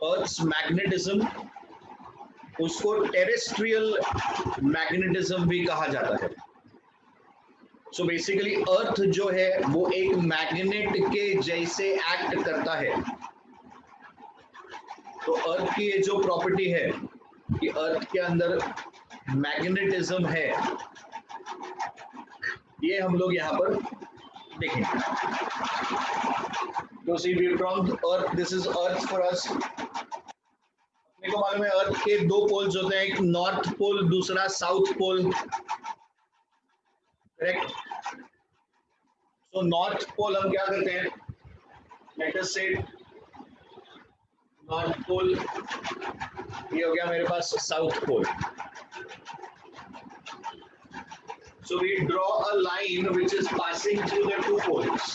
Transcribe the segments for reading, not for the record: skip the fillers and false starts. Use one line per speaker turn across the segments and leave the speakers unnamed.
Earth's magnetism, उसको terrestrial magnetism भी कहा जाता है। सो बेसिकली अर्थ जो है वो एक मैग्नेट के जैसे एक्ट करता है। तो अर्थ की ये जो प्रॉपर्टी है कि अर्थ के अंदर मैग्नेटिज्म है, ये हम लोग यहाँ पर देखेंगे। तो see we from earth, this is earth for us. अपने को मालूम है अर्थ के दो पोल्स होते हैं, एक नॉर्थ पोल, दूसरा south pole, correct. So north pole हम क्या करते हैं, लेट अस से नॉर्थ पोल, ये हो गया मेरे पास south pole. So we draw a line which is passing through the two poles.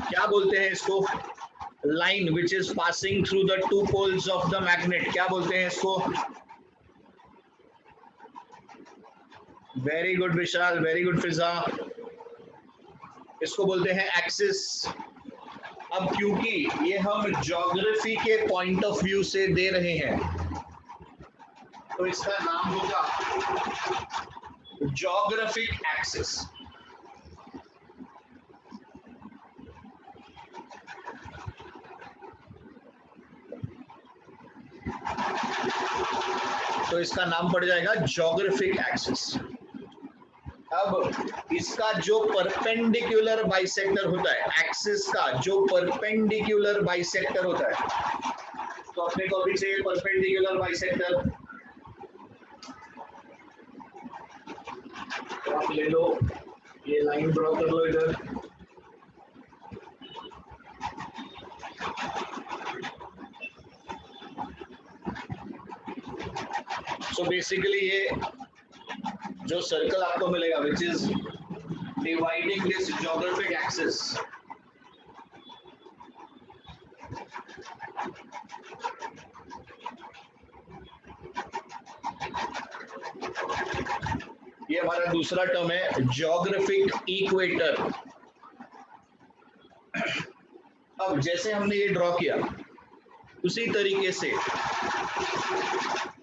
क्या बोलते हैं इसको? Line which is passing through the two poles of the magnet, क्या बोलते हैं इसको? Very good विशाल, very good फिजा। इसको बोलते हैं एक्सिस। अब क्योंकि ये हम ज्योग्राफी के पॉइंट ऑफ व्यू से दे रहे हैं, तो इसका नाम होगा ज्योग्राफिक एक्सिस। तो इसका नाम पड़ जाएगा ज्योग्राफिक एक्सिस। अब इसका जो परपेंडिकुलर बाइसेक्टर होता है, एक्सिस का जो परपेंडिकुलर बाइसेक्टर होता है, तो अपने को अभी चाहिए परपेंडिकुलर बाइसेक्टर। तो आप ले लो, ये लाइन ड्रॉ कर लो इधर। सो बेसिकली ये जो सर्कल आपको मिलेगा which is dividing this geographic axis, ये हमारा दूसरा टर्म है ज्योग्राफिक इक्वेटर। अब जैसे हमने ये ड्रॉ किया, उसी तरीके से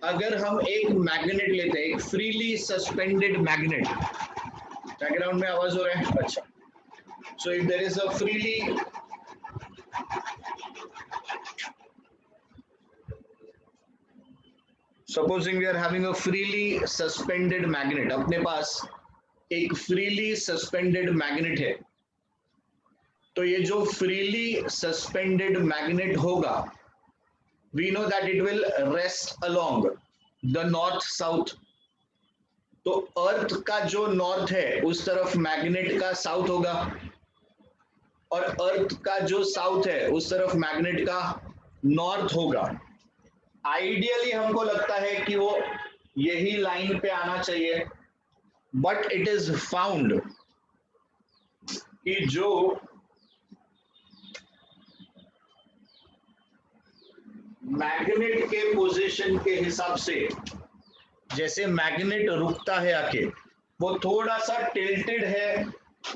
अगर हम एक मैग्नेट लेते हैं, एक फ्रीली सस्पेंडेड मैग्नेट, बैकग्राउंड में आवाज हो रहा है? अच्छा। So if there is a freely supposing we are having a freely suspended magnet, अपने पास एक फ्रीली सस्पेंडेड मैग्नेट है, तो ये जो फ्रीली सस्पेंडेड मैग्नेट होगा, we know that it will rest along the north south। तो अर्थ का जो नॉर्थ है उस तरफ मैग्नेट का साउथ होगा, और अर्थ का जो साउथ है उस तरफ मैग्नेट का नॉर्थ होगा। आइडियली हमको लगता है कि वो यही लाइन पे आना चाहिए, बट इट इज फाउंड कि जो मैग्नेट के पोजीशन के हिसाब से, जैसे मैग्नेट रुकता है आके, वो थोड़ा सा टिल्टेड है,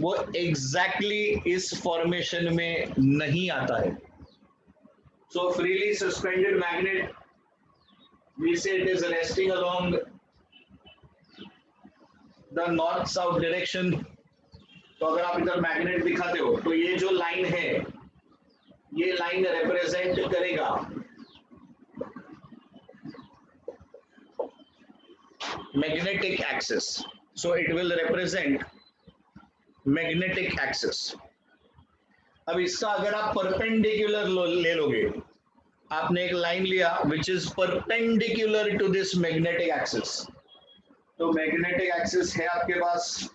वो एग्जैक्टली इस फॉर्मेशन में नहीं आता है। सो फ्रीली सस्पेंडेड मैग्नेट, वी से it is resting along the north south direction. तो अगर आप इधर मैग्नेट दिखाते हो, तो ये जो लाइन है, ये लाइन रिप्रेजेंट करेगा magnetic axis, so it will represent magnetic axis। अब इसका अगर आप परपेंडिकुलर ले लोगे, आपने एक लाइन लिया which is perpendicular to this magnetic axis, तो magnetic axis है आपके पास,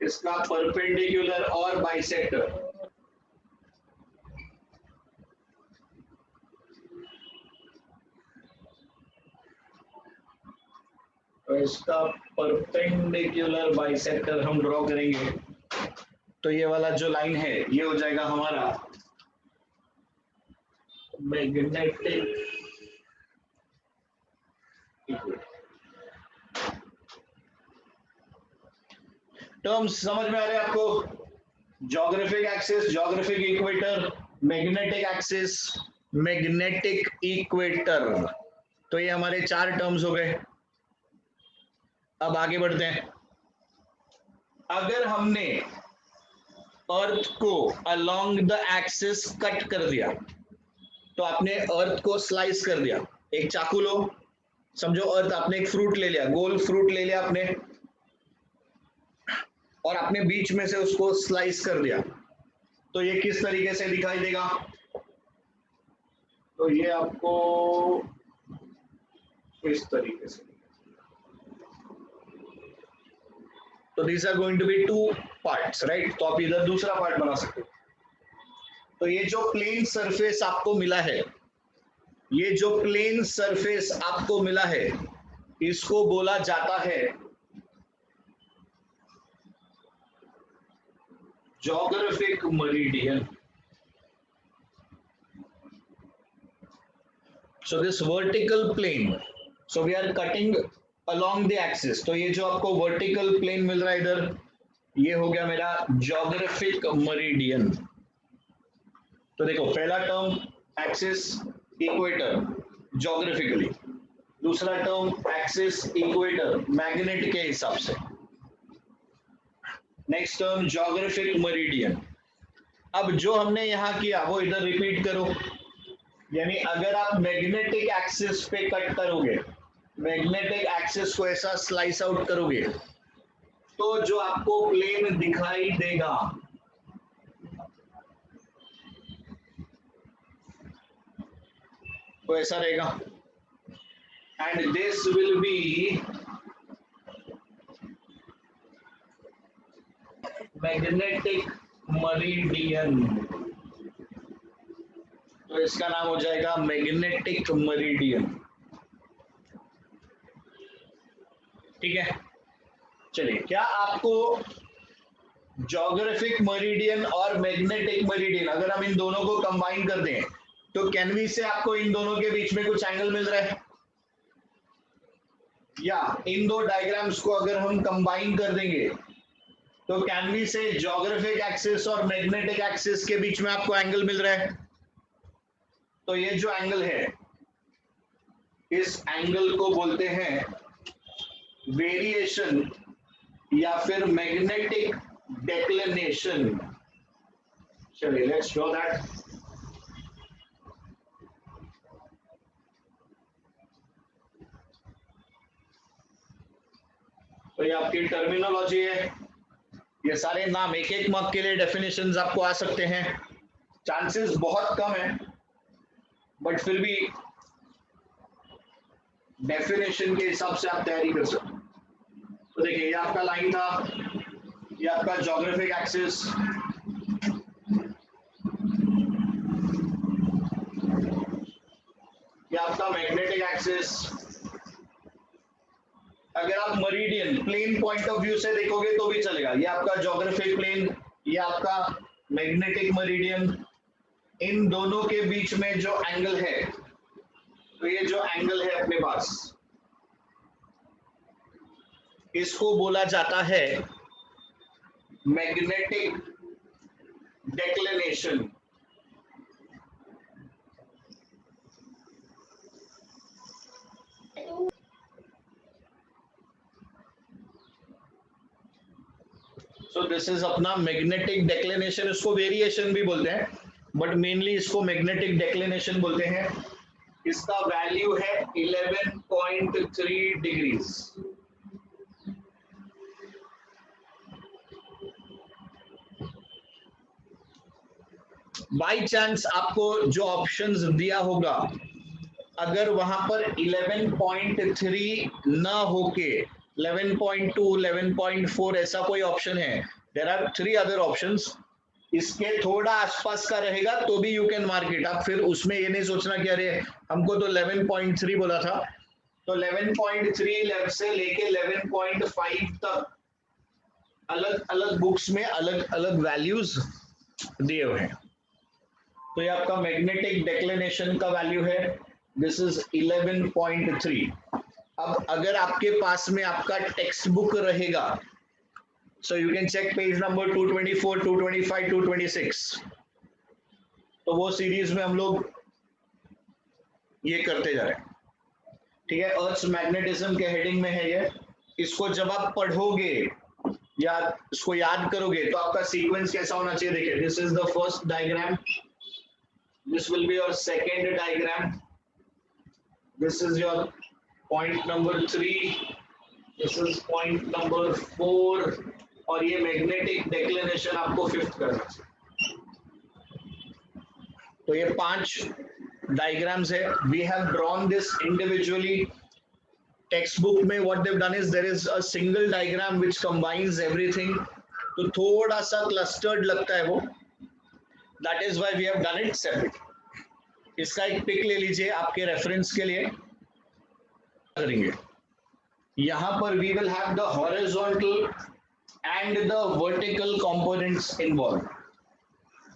इसका परपेंडिकुलर और बाइसेक्टर, तो इसका परपेंडिकुलर बाइसेक्टर हम ड्रॉ करेंगे। तो ये वाला जो लाइन है ये हो जाएगा हमारा मैग्नेटिक टर्म्स। समझ में आ रहे हैं आपको? Geographic axis, geographic equator, magnetic axis, magnetic equator. तो ये हमारे 4 टर्म्स हो गए। अब आगे बढ़ते हैं। अगर हमने अर्थ को अलोंग द एक्सिस कट कर दिया, तो आपने अर्थ को स्लाइस कर दिया। एक चाकू लो, समझो अर्थ, आपने एक फ्रूट ले लिया, गोल फ्रूट ले लिया आपने, और आपने बीच में से उसको स्लाइस कर दिया, तो ये किस तरीके से दिखाई देगा? तो ये आपको इस तरीके से, तो these are going to be 2 parts, right? तो आप इधर दूसरा पार्ट बना सकते हो। तो ये जो प्लेन सरफेस आपको मिला है, ये जो प्लेन सरफेस आपको मिला है, इसको बोला जाता है geographic meridian. So this vertical plane, so we are cutting along the axis, तो ये जो आपको vertical plane मिल रहा है इधर, ये हो गया मेरा जोग्राफिक मेरिडियन। तो देखो, पहला टर्म एक्सिस इक्वेटर जोग्राफिकली, दूसरा टर्म एक्सिस इक्वेटर मैग्नेट के हिसाब से, नेक्स्ट टर्म जोग्राफिक मेरिडियन। अब जो हमने यहां किया वो इधर रिपीट करो, यानी अगर आप मैग्नेटिक एक्सिस पे कट करोगे, मैग्नेटिक एक्सिस को ऐसा स्लाइस आउट करोगे, तो जो आपको प्लेन दिखाई देगा वो ऐसा रहेगा, and this will be magnetic meridian. तो इसका नाम हो जाएगा मैग्नेटिक मेरिडियन। ठीक है, चलिए, क्या आपको जोग्राफिक मेरिडियन और मैग्नेटिक मेरिडियन, अगर हम इन दोनों को कंबाइन कर दें, तो कैनवी से आपको इन दोनों के बीच में कुछ एंगल मिल रहा है? या इन दो डायग्राम्स को अगर हम कंबाइन कर देंगे, तो कैनवी से जोग्राफिक एक्सिस और मैग्नेटिक एक्सिस के बीच में आपको एंगल मिल रहा है? तो ये जो एंगल है, इस एंगल को बोलते हैं वेरिएशन या फिर मैग्नेटिक डेक्लिनेशन। चलिए, लेट्स शो दैट। तो ये आपकी टर्मिनोलॉजी है, ये सारे नाम, एक एक मार्क के लिए डेफिनेशंस आपको आ सकते हैं। चांसेस बहुत कम है, बट फिर भी डेफिनेशन के हिसाब से आप तैयारी कर सकते हो। तो देखिए, ये आपका लाइन था, ये आपका जोग्राफिक एक्सिस, ये आपका मैग्नेटिक एक्सिस। अगर आप meridian plane point of view से देखोगे तो भी चलेगा, ये आपका जोग्राफिक प्लेन, ये आपका मैग्नेटिक मेरिडियन। इन दोनों के बीच में जो एंगल है, तो ये जो एंगल है अपने पास, इसको बोला जाता है magnetic declination. So this is अपना मैग्नेटिक डेक्लिनेशन, इसको वेरिएशन भी बोलते हैं, बट मेनली इसको मैग्नेटिक डेक्लिनेशन बोलते हैं। इसका वैल्यू है 11.3 डिग्रीज। बाई चांस आपको जो ऑप्शंस दिया होगा, अगर वहां पर 11.3 ना होके 11.2, 11.4 ऐसा कोई ऑप्शन है, देयर आर 3 अदर ऑप्शंस, इसके थोड़ा आसपास का रहेगा तो भी यू कैन मार्क इट। आप फिर उसमें ये नहीं सोचना कि अरे हमको तो 11.3 बोला था, तो 11.3 से लेके 11.5 तक अलग अलग बुक्स में अलग अलग वैल्यूज दिए हुए हैं। तो ये आपका मैग्नेटिक डेक्लिनेशन का वैल्यू है, दिस इज 11.3। अब अगर आपके पास में आपका टेक्स्ट बुक रहेगा, So you can check page number 224, 225, 226. तो वो सीरीज में हम लोग ये करते जा रहे हैं, ठीक है। अर्थ मैग्नेटिज्म के हेडिंग में है ये। इसको जब आप पढ़ोगे या इसको याद करोगे तो आपका सीक्वेंस कैसा होना चाहिए, देखिए, this is the first diagram, this will be your second diagram, this is your point number 3, this is point number 4, और ये मैग्नेटिक डिक्लिनेशन आपको फिफ्थ करना चाहिए। तो ये 5 डायग्राम्स है। We have drawn this individually. Text book में what they have done is there is a single diagram which combines everything, तो थोड़ा सा क्लस्टर्ड लगता है वो, that is why we have done it separate. इसका एक पिक ले लीजिए आपके रेफरेंस के लिए। करेंगे यहां पर we will have the horizontal and the vertical components involve.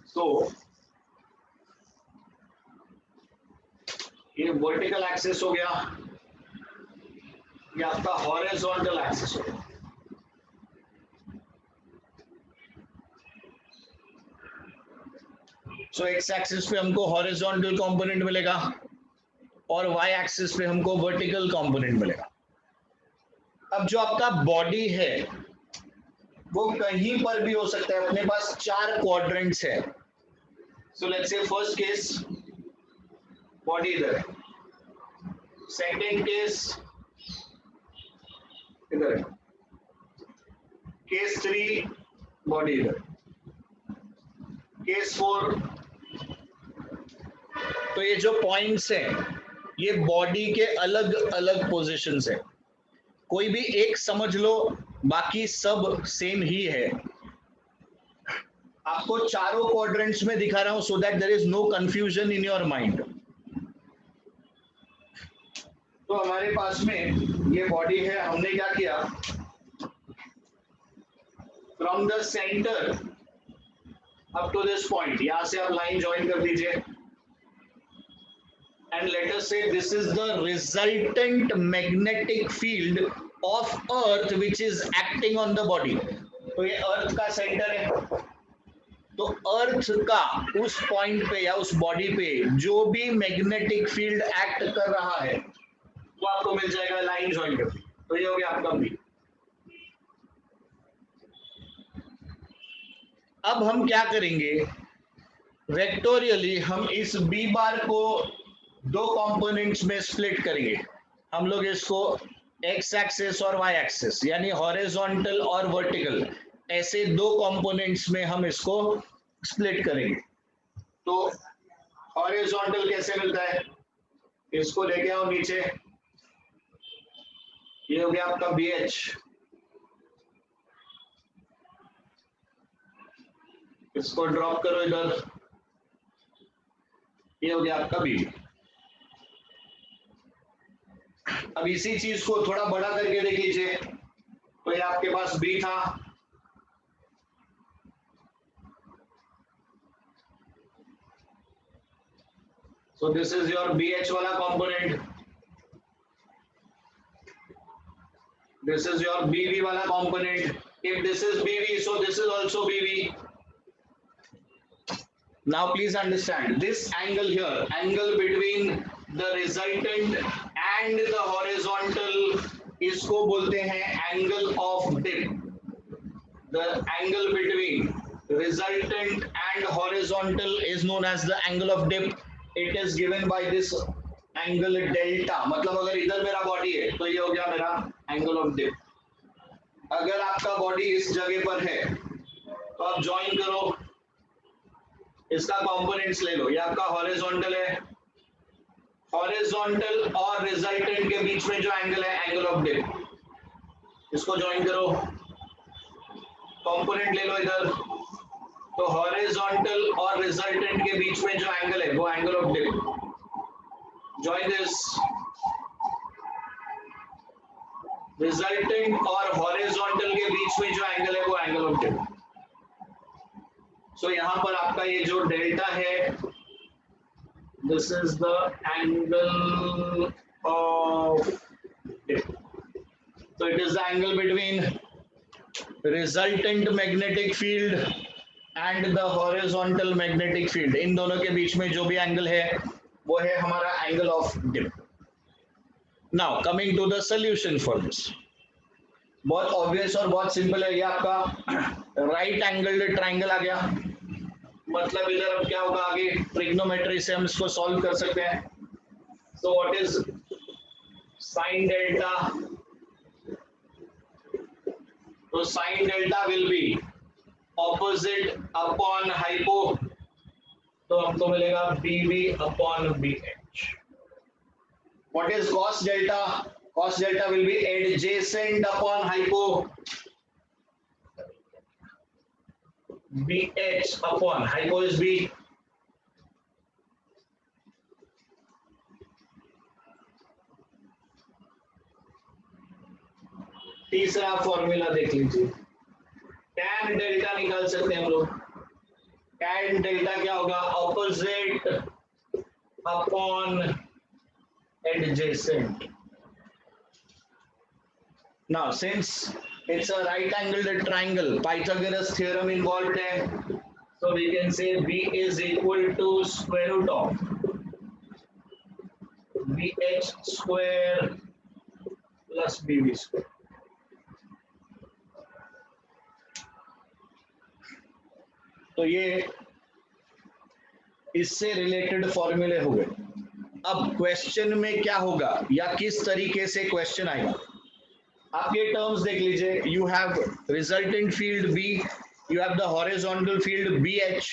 So ये वर्टिकल एक्सिस हो गया, ये आपका हॉरिजॉन्टल एक्सिस हो गया। सो एक्स एक्सिस पे हमको हॉरिजॉन्टल कंपोनेंट मिलेगा और वाई एक्सिस पे हमको वर्टिकल कंपोनेंट मिलेगा। अब जो आपका बॉडी है वो कहीं पर भी हो सकता है, अपने पास 4 क्वाड्रेंट्स है। So let's say first case body इधर है, सेकेंड केस इधर है, केस 3 बॉडी इधर, केस 4। तो ये जो पॉइंट्स हैं ये बॉडी के अलग अलग पोजीशंस है। कोई भी एक समझ लो, बाकी सब सेम ही है। आपको चारों क्वाड्रेंट्स में दिखा रहा हूं so that there is no confusion in your mind. तो हमारे पास में ये बॉडी है, हमने क्या किया, from the centre up to this point, यहां से आप लाइन ज्वाइन कर दीजिए, एंड लेट अस से this is the resultant magnetic field of earth which is acting on the body. तो ये अर्थ का सेंटर है, तो अर्थ का उस पॉइंट पे या उस बॉडी पे जो भी मैग्नेटिक फील्ड एक्ट कर रहा है वो आपको मिल जाएगा लाइन ज्वाइन करके। तो ये हो गया आपका बी। अब हम क्या करेंगे, वेक्टोरियली हम इस बी बार को 2 कंपोनेंट्स में स्प्लिट करेंगे। हम लोग इसको एक्स एक्सिस और वाई एक्सिस यानी हॉरिजॉन्टल और वर्टिकल, ऐसे 2 कंपोनेंट्स में हम इसको स्प्लिट करेंगे। तो हॉरिजॉन्टल कैसे मिलता है, इसको लेके आओ नीचे, ये हो गया आपका बी एच, इसको ड्रॉप करो इधर, ये हो गया आपका बी। अब इसी चीज को थोड़ा बड़ा करके देख लीजिए, तो ये आपके पास बी था, so this is your BH वाला component, this is your BV वाला component. If this is BV, so this is also BV. Now please understand this angle here, angle between the resultant and the horizontal, इसको बोलते हैं angle of dip. The angle between resultant and horizontal is known as the angle of dip. It is given by this angle delta. मतलब अगर इधर मेरा body है तो ये हो गया मेरा एंगल ऑफ डिप। अगर आपका बॉडी इस जगह पर है तो आप ज्वाइन करो, इसका कंपोनेंट्स ले लो, ये आपका हॉरिजॉन्टल है, हॉरिजॉन्टल और रिजल्टेंट के बीच में जो एंगल है एंगल ऑफ डिप, इसको ज्वाइन करो, कंपोनेंट ले लो इधर। तो हॉरिजॉन्टल और रिजल्टेंट के बीच में जो एंगल है वो angle of dip, join this. Resultant और हॉरिजॉन्टल के बीच में जो एंगल है वो एंगल ऑफ डिप। सो यहां पर आपका ये जो डेल्टा है, this is the angle of dip. So it is the angle between resultant magnetic field and the horizontal magnetic field, इन दोनों के बीच में जो भी एंगल है वो है हमारा angle of dip. Now coming to the solution for this, बहुत ऑब्वियस और बहुत सिंपल है. ये आपका राइट एंगल्ड ट्राइंगल आ गया, मतलब इधर अब क्या होगा, आगे ट्रिग्नोमेट्री से हम इसको सॉल्व कर सकते हैं. So what is sine delta? तो sine delta will be opposite upon hypo, तो हमको मिलेगा BV upon BH. What is cos delta? Cos delta will be adjacent upon hypo, BH upon hypo is B. तीसरा formula देख लीजिए, tan delta निकाल सकते हैं हम लोग. टैन डेल्टा क्या होगा? Opposite upon adjacent. Now since it's a right angled triangle, Pythagoras theorem involved है, so we can say B is equal to square root of BH square plus BV square. तो ये इससे related फॉर्मूले हो गए. अब क्वेश्चन में क्या होगा या किस तरीके से क्वेश्चन आएगा, आपके टर्म्स देख लीजिए. You have resultant field B, you have the horizontal field B H,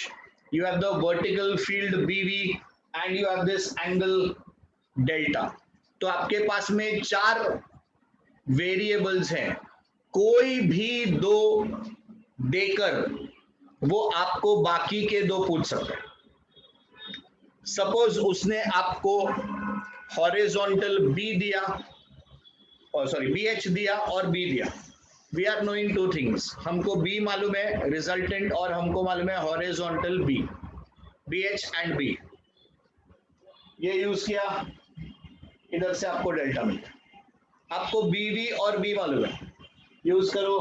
you have the vertical field B V and you have this angle delta. तो आपके पास में 4 वेरिएबल्स हैं, कोई भी 2 देकर वो आपको बाकी के 2 पूछ सकते हैं. सपोज उसने आपको हॉरिजॉन्टल बी दिया, सॉरी BH दिया और B दिया. वी आर नोइंग 2 थिंग्स, हमको B मालूम है रिजल्टेंट और हमको मालूम है horizontal B, BH and B. ये यूज किया, इधर से आपको डेल्टा मिला. आपको BV और B मालूम है, यूज करो,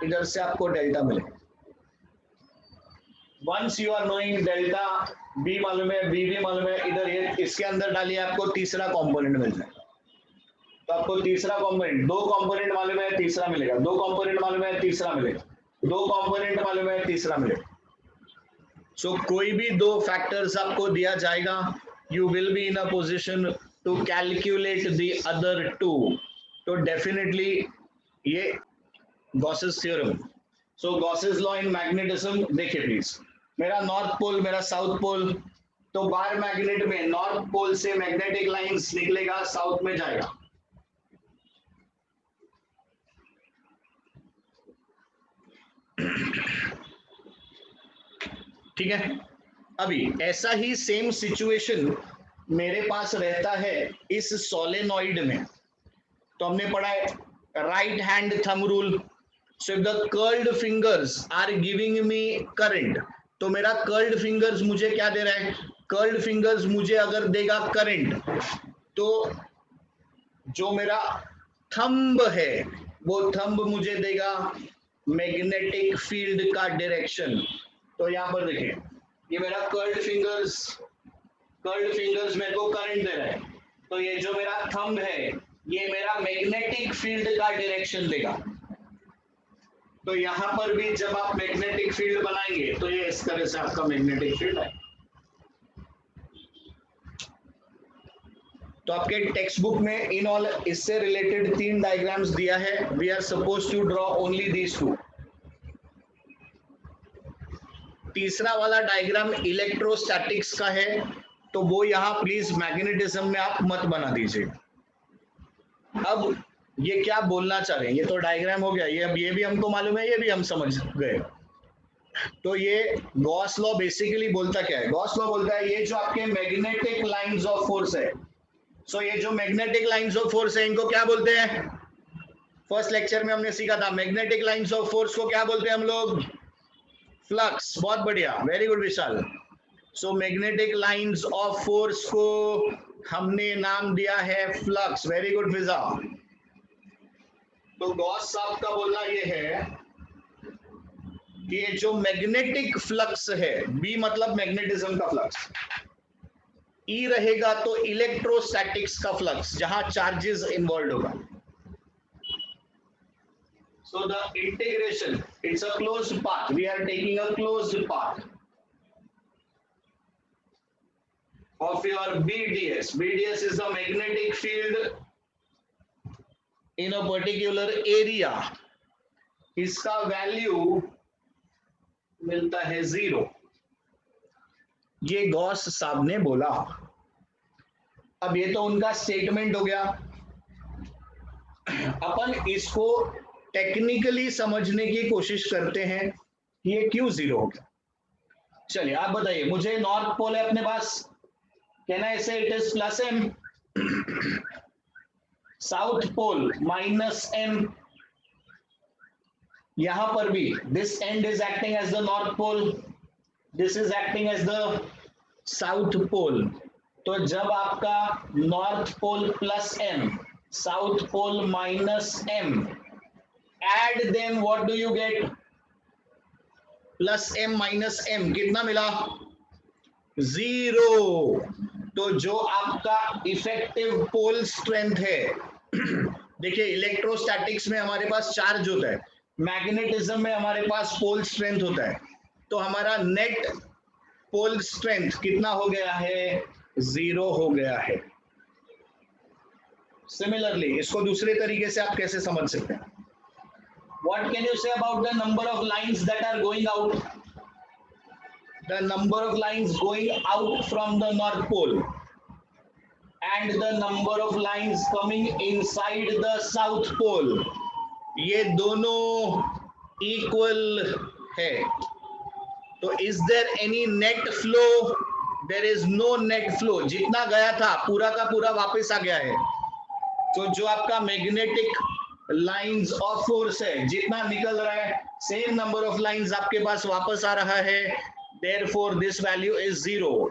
इधर से आपको डेल्टा मिले. Once you are knowing delta, B मालूम है, BV मालूम है, इधर ये इसके अंदर डालिए, आपको तीसरा कंपोनेंट मिल जाएगा. तो आपको तीसरा कंपोनेंट, 2 कंपोनेंट मालूम है, तीसरा मिलेगा. 2 कंपोनेंट मालूम है, तीसरा मिलेगा. 2 कंपोनेंट मालूम है, तीसरा मिलेगा. सो कोई भी 2 फैक्टर्स आपको दिया जाएगा, you will be in a position to calculate the other 2. तो डेफिनेटली ये Gauss's theorem. So Gauss's law in magnetism देखिए प्लीज, मेरा नॉर्थ पोल, मेरा साउथ पोल, तो बार मैग्नेट में नॉर्थ पोल से मैग्नेटिक लाइंस निकलेगा, साउथ में जाएगा. ठीक है. अभी ऐसा ही सेम सिचुएशन मेरे पास रहता है इस सोलेनॉइड में. तो हमने पढ़ा है right hand thumb rule. So if the curled fingers are giving me current, तो मेरा कर्ल्ड फिंगर्स मुझे क्या दे रहा है? कर्ल्ड फिंगर्स मुझे अगर देगा करंट, तो जो मेरा थंब है वो थंब मुझे देगा मैग्नेटिक फील्ड का डायरेक्शन. तो यहाँ पर देखिए, ये मेरा कर्ल्ड फिंगर्स मेरे को करंट दे रहा है, तो ये जो मेरा थंब है ये मेरा मैग्नेटिक फील्ड का डायरेक्शन देगा. तो यहाँ पर भी जब आप मैग्नेटिक फील्ड बनाएंगे तो ये इस तरह से आपका मैग्नेटिक फील्ड है. तो आपके टेक्स्ट बुक में इन ऑल इससे रिलेटेड 3 डायग्राम्स दिया है. We are suppose to draw only these 2. तीसरा वाला डायग्राम इलेक्ट्रोस्टैटिक्स का है, तो वो यहाँ प्लीज मैग्नेटिज्म में आप मत बना दीजिए. अब ये क्या बोलना चाह रहे हैं, ये तो डायग्राम हो गया, ये भी हमको मालूम है, ये भी हम समझ गए. तो ये गॉस लॉ बेसिकली बोलता क्या है? गॉस लॉ बोलता है ये जो आपके मैग्नेटिक लाइंस ऑफ फोर्स है, सो ये जो मैग्नेटिक लाइंस ऑफ फोर्स है इनको क्या बोलते हैं? फर्स्ट लेक्चर में हमने सीखा था मैग्नेटिक लाइंस ऑफ फोर्स को क्या बोलते हैं हम लोग? फ्लक्स. बहुत बढ़िया, very good Vishal. So magnetic lines of force को हमने नाम दिया है फ्लक्स. वेरी गुड फिजा. तो गॉस साहब का बोलना ये है कि ये जो मैग्नेटिक फ्लक्स है, बी मतलब मैग्नेटिज्म का फ्लक्स, ई रहेगा तो इलेक्ट्रोस्टैटिक्स का फ्लक्स जहां चार्जेस इन्वॉल्व होगा. So the integration, it's a closed path. We are taking a closed path of your BDS. BDS is the magnetic field in a particular area. इसका value मिलता है 0. ये Gauss साहब ने बोला. अब ये तो उनका स्टेटमेंट हो गया. अपन इसको टेक्निकली समझने की कोशिश करते हैं कि ये क्यों 0 हो गया. चलिए आप बताइए. मुझे नॉर्थ पोल है अपने पास. Can I say it is plus M. South pole minus M. यहां पर भी this end is acting as the north pole, this is acting as the south pole. तो जब आपका north pole plus M, south pole minus M, add them, what do you get? Plus M minus M कितना मिला? 0. तो जो आपका effective pole strength है, देखिए इलेक्ट्रोस्टैटिक्स में हमारे पास चार्ज होता है, मैग्नेटिज्म में हमारे पास पोल स्ट्रेंथ होता है. तो हमारा नेट पोल स्ट्रेंथ कितना हो गया है? 0 हो गया है. सिमिलरली इसको दूसरे तरीके से आप कैसे समझ सकते हैं? What can you say about the number of lines that are going out? The number of lines going out from the North Pole and the number of lines coming inside the South Pole. ये दोनों equal है. तो is there any net flow? There is no net flow. जितना गया था पूरा का पूरा वापस आ गया है. तो जो आपका मैग्नेटिक लाइंस ऑफ फोर्स है, जितना निकल रहा है सेम नंबर ऑफ लाइंस आपके पास वापस आ रहा है. Therefore this value is 0.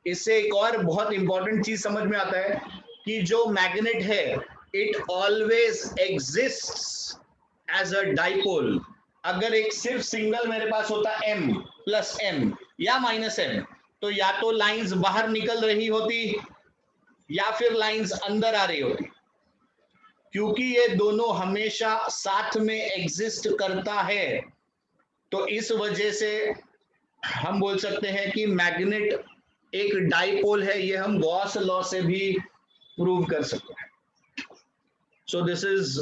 इससे एक और बहुत इंपॉर्टेंट चीज समझ में आता है कि जो मैग्नेट है it always exists as a dipole. अगर एक सिर्फ सिंगल मेरे पास होता m प्लस m या माइनस m, तो या तो लाइंस बाहर निकल रही होती या फिर लाइंस अंदर आ रही होती. क्योंकि ये दोनों हमेशा साथ में एग्जिस्ट करता है, तो इस वजह से हम बोल सकते हैं कि मैग्नेट एक डाइपोल है. ये हम गॉस लॉ से भी प्रूव कर सकते हैं. So this is